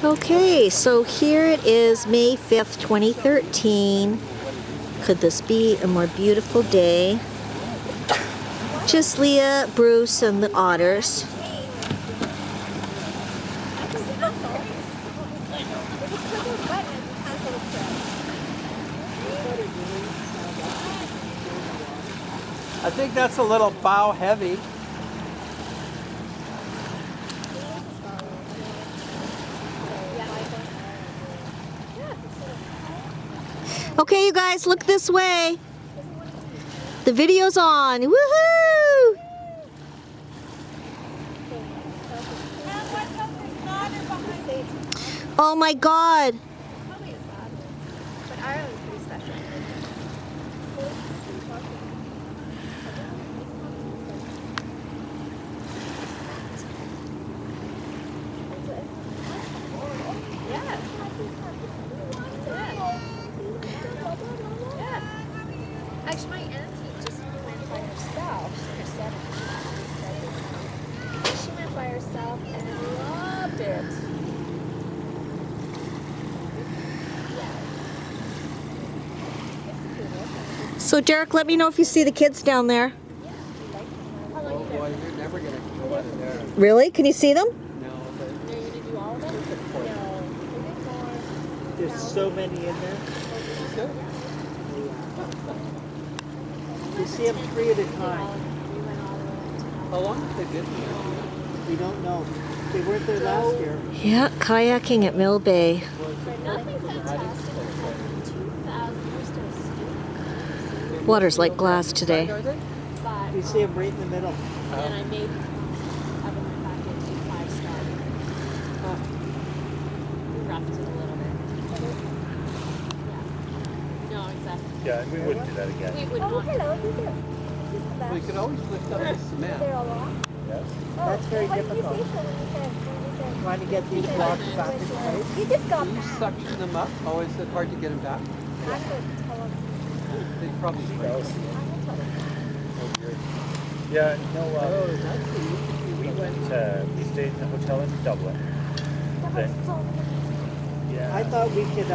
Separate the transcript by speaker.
Speaker 1: Okay, so here it is, May 5th, 2013. Could this be a more beautiful day? Just Leah, Bruce, and the otters.
Speaker 2: I think that's a little bow heavy.
Speaker 1: Okay, you guys, look this way. The video's on. Woohoo! Oh my God.
Speaker 3: But Ireland's pretty special. Yeah. Actually, my auntie just went by herself. She's in her 70s. She went by herself and loved it.
Speaker 1: So Derek, let me know if you see the kids down there.
Speaker 2: Oh boy, you're never gonna go out of there.
Speaker 1: Really? Can you see them?
Speaker 2: No, but
Speaker 3: Are you gonna do all of them? No.
Speaker 4: There's so many in there. You see them 3 at a time.
Speaker 3: We went all the way to
Speaker 2: how long have they been here?
Speaker 4: We don't know. They weren't there last year.
Speaker 1: Yeah, kayaking at Mill Bay.
Speaker 3: nothing fantastic. 2,000 years to escape.
Speaker 1: Water's like glass today.
Speaker 2: Are they?
Speaker 3: But
Speaker 4: You see them right in the middle.
Speaker 3: then I made oven went back into 5-star. We roughed it a little bit. Yeah. No, exactly.
Speaker 5: Yeah, we wouldn't do that again.
Speaker 3: We would not.
Speaker 2: We could always lift up the cement.
Speaker 5: Yes.
Speaker 4: That's very difficult. Trying to get these blocks back in place.
Speaker 3: You just got
Speaker 2: Do you suction them up? Oh, is it hard to get them back? They probably fail.
Speaker 5: Yeah, no,
Speaker 2: Oh, that's easy.
Speaker 5: we stayed in the hotel in Dublin. Then, yeah.
Speaker 4: I thought we could